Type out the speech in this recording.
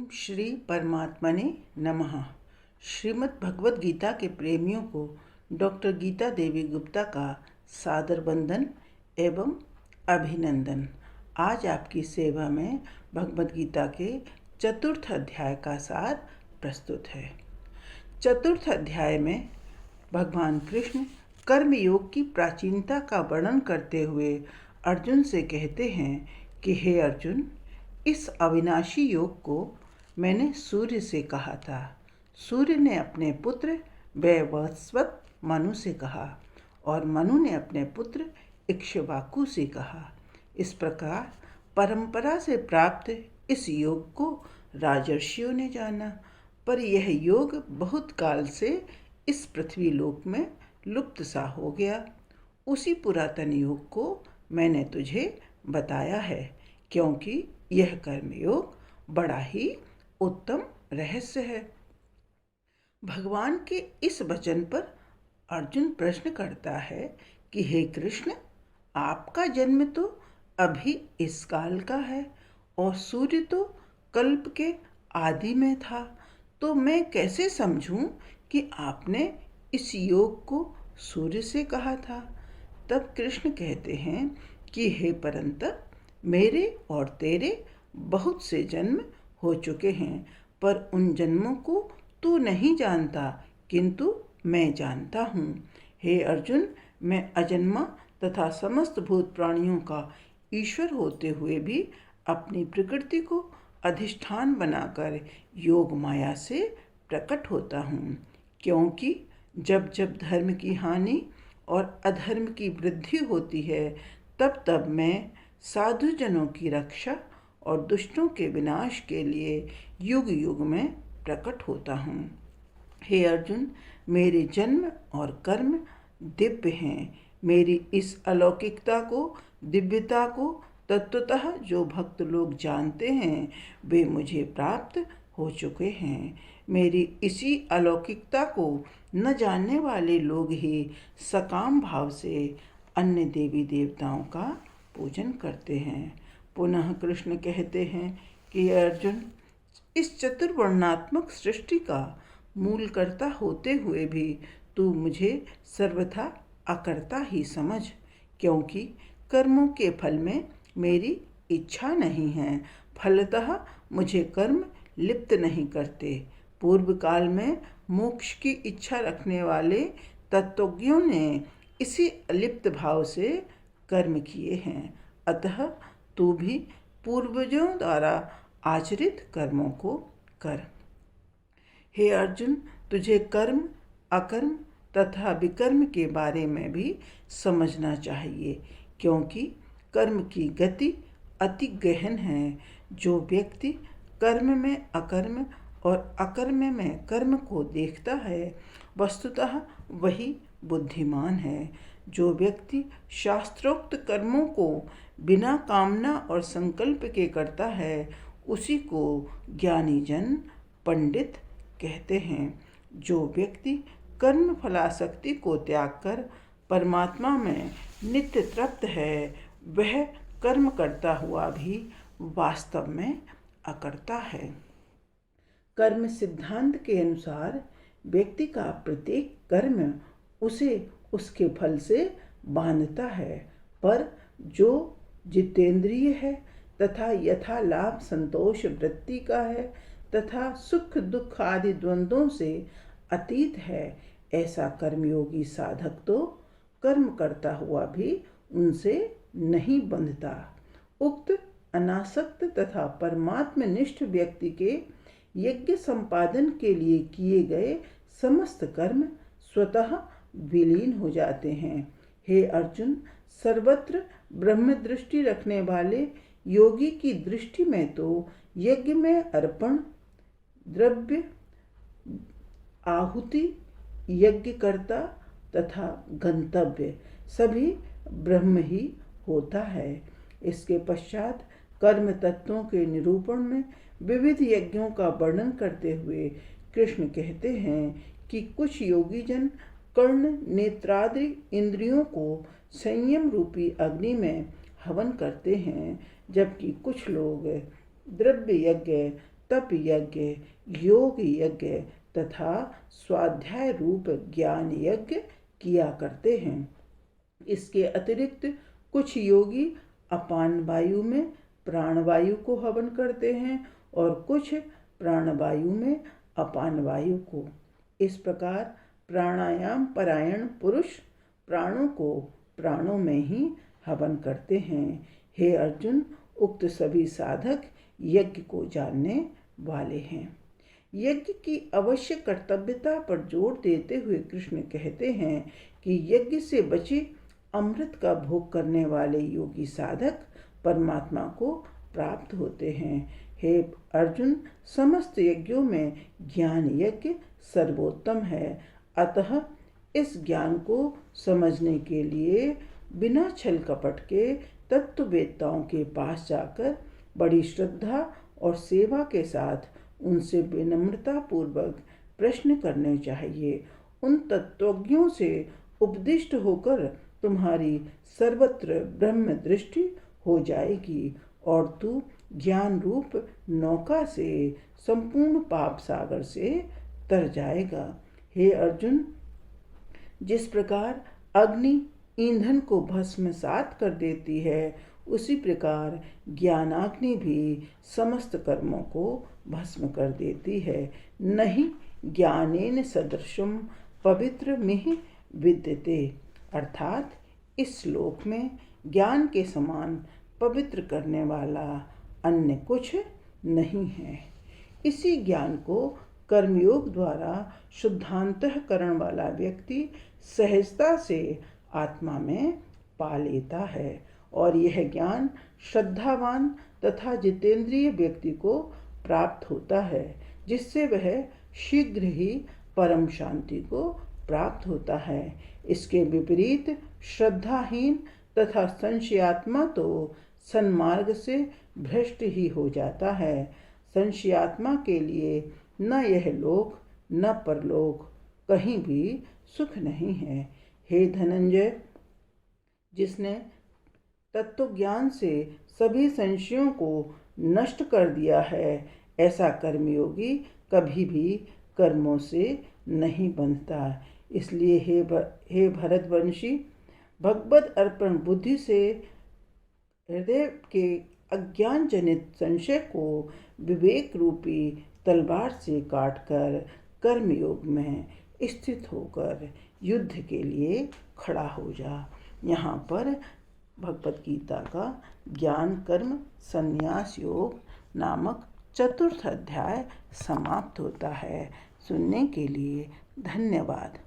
श्री परमात्मने नमः। श्रीमद् भगवद गीता के प्रेमियों को डॉक्टर गीता देवी गुप्ता का सादर वंदन एवं अभिनंदन। आज आपकी सेवा में भगवद गीता के चतुर्थ अध्याय का सार प्रस्तुत है। चतुर्थ अध्याय में भगवान कृष्ण कर्म योग की प्राचीनता का वर्णन करते हुए अर्जुन से कहते हैं कि हे अर्जुन, इस अविनाशी योग को मैंने सूर्य से कहा था। सूर्य ने अपने पुत्र वैवस्वत मनु से कहा और मनु ने अपने पुत्र इक्ष्वाकु से कहा। इस प्रकार परंपरा से प्राप्त इस योग को राजर्षियों ने जाना, पर यह योग बहुत काल से इस पृथ्वी लोक में लुप्त सा हो गया। उसी पुरातन योग को मैंने तुझे बताया है, क्योंकि यह कर्मयोग बड़ा ही उत्तम रहस्य है। भगवान के इस वचन पर अर्जुन प्रश्न करता है कि हे कृष्ण, आपका जन्म तो अभी इस काल का है और सूर्य तो कल्प के आदि में था, तो मैं कैसे समझूं कि आपने इस योग को सूर्य से कहा था। तब कृष्ण कहते हैं कि हे परंतप, मेरे और तेरे बहुत से जन्म हो चुके हैं, पर उन जन्मों को तू नहीं जानता, किंतु मैं जानता हूँ। हे अर्जुन, मैं अजन्मा तथा समस्त भूत प्राणियों का ईश्वर होते हुए भी अपनी प्रकृति को अधिष्ठान बनाकर योग माया से प्रकट होता हूँ, क्योंकि जब जब धर्म की हानि और अधर्म की वृद्धि होती है, तब तब मैं साधुजनों की रक्षा और दुष्टों के विनाश के लिए युग युग में प्रकट होता हूँ। हे अर्जुन, मेरे जन्म और कर्म दिव्य हैं। मेरी इस अलौकिकता को, दिव्यता को तत्वतः जो भक्त लोग जानते हैं, वे मुझे प्राप्त हो चुके हैं। मेरी इसी अलौकिकता को न जानने वाले लोग ही सकाम भाव से अन्य देवी देवताओं का पूजन करते हैं। पुनः कृष्ण कहते हैं कि अर्जुन, इस चतुर्वर्णात्मक सृष्टि का मूल कर्ता होते हुए भी तू मुझे सर्वथा अकर्ता ही समझ, क्योंकि कर्मों के फल में मेरी इच्छा नहीं है। फलतः मुझे कर्म लिप्त नहीं करते। पूर्व काल में मोक्ष की इच्छा रखने वाले तत्वज्ञों ने इसी अलिप्त भाव से कर्म किए हैं। अतः तू भी पूर्वजों द्वारा आचरित कर्मों को कर। हे अर्जुन, तुझे कर्म, अकर्म तथा विकर्म के बारे में भी समझना चाहिए, क्योंकि कर्म की गति अति गहन है। जो व्यक्ति कर्म में अकर्म और अकर्म में कर्म को देखता है, वस्तुतः वही बुद्धिमान है। जो व्यक्ति शास्त्रोक्त कर्मों को बिना कामना और संकल्प के करता है, उसी को ज्ञानी जन पंडित कहते हैं। जो व्यक्ति कर्म फलासक्ति को त्याग कर परमात्मा में नित्य तृप्त है, वह कर्म करता हुआ भी वास्तव में अकर्ता है। कर्म सिद्धांत के अनुसार व्यक्ति का प्रत्येक कर्म उसे उसके फल से बांधता है, पर जो जितेंद्रिय है तथा यथा लाभ संतोष वृत्ति का है तथा सुख दुख आदि द्वंद्वों से अतीत है, ऐसा कर्मयोगी साधक तो कर्म करता हुआ भी उनसे नहीं बंधता। उक्त अनासक्त तथा परमात्मनिष्ठ व्यक्ति के यज्ञ संपादन के लिए किए गए समस्त कर्म स्वतः विलीन हो जाते हैं। हे अर्जुन, सर्वत्र ब्रह्म दृष्टि रखने वाले योगी की दृष्टि में तो यज्ञ में अर्पण, द्रव्य, आहुति, यज्ञकर्ता तथा गंतव्य सभी ब्रह्म ही होता है। इसके पश्चात कर्म तत्वों के निरूपण में विविध यज्ञों का वर्णन करते हुए कृष्ण कहते हैं कि कुछ योगी जन कर्ण नेत्रादि इंद्रियों को संयम रूपी अग्नि में हवन करते हैं, जबकि कुछ लोग द्रव्य यज्ञ तप यज्ञ, योग यज्ञ तथा स्वाध्याय रूप ज्ञान यज्ञ किया करते हैं। इसके अतिरिक्त कुछ योगी अपान वायु में प्राणवायु को हवन करते हैं और कुछ प्राणवायु में अपान वायु को। इस प्रकार प्राणायाम परायण पुरुष प्राणों को प्राणों में ही हवन करते हैं। हे अर्जुन, उक्त सभी साधक यज्ञ को जानने वाले हैं। यज्ञ की अवश्य कर्तव्यता पर जोर देते हुए कृष्ण कहते हैं कि यज्ञ से बचे अमृत का भोग करने वाले योगी साधक परमात्मा को प्राप्त होते हैं। हे अर्जुन, समस्त यज्ञों में ज्ञान यज्ञ सर्वोत्तम है। अतः इस ज्ञान को समझने के लिए बिना छल कपट के तत्ववेत्ताओं के पास जाकर बड़ी श्रद्धा और सेवा के साथ उनसे विनम्रता पूर्वक प्रश्न करने चाहिए। उन तत्वज्ञों से उपदिष्ट होकर तुम्हारी सर्वत्र ब्रह्म दृष्टि हो जाएगी और तू ज्ञान रूप नौका से संपूर्ण पाप सागर से तर जाएगा। हे अर्जुन, जिस प्रकार अग्नि ईंधन को भस्मसात कर देती है, उसी प्रकार ज्ञानाग्नि भी समस्त कर्मों को भस्म कर देती है। नहीं ज्ञानेन सदृशम पवित्र मिहि विद्यते, अर्थात इस श्लोक में ज्ञान के समान पवित्र करने वाला अन्य कुछ नहीं है। इसी ज्ञान को कर्मयोग द्वारा शुद्धांतःकरण वाला व्यक्ति सहजता से आत्मा में पा लेता है और यह ज्ञान श्रद्धावान तथा जितेंद्रिय व्यक्ति को प्राप्त होता है, जिससे वह शीघ्र ही परम शांति को प्राप्त होता है। इसके विपरीत श्रद्धाहीन तथा संशयात्मा तो सन्मार्ग से भ्रष्ट ही हो जाता है। संशयात्मा के लिए न यह लोक न परलोक कहीं भी सुख नहीं है। हे धनंजय, जिसने तत्वज्ञान से सभी संशयों को नष्ट कर दिया है, ऐसा कर्मयोगी कभी भी कर्मों से नहीं बंधता। इसलिए हे भरतवंशी, भगवद अर्पण बुद्धि से हृदय के अज्ञान जनित संशय को विवेक रूपी तलवार से काटकर कर्मयोग में स्थित होकर युद्ध के लिए खड़ा हो जा। यहाँ पर भगवद गीता का ज्ञान कर्म संन्यास योग नामक चतुर्थ अध्याय समाप्त होता है। सुनने के लिए धन्यवाद।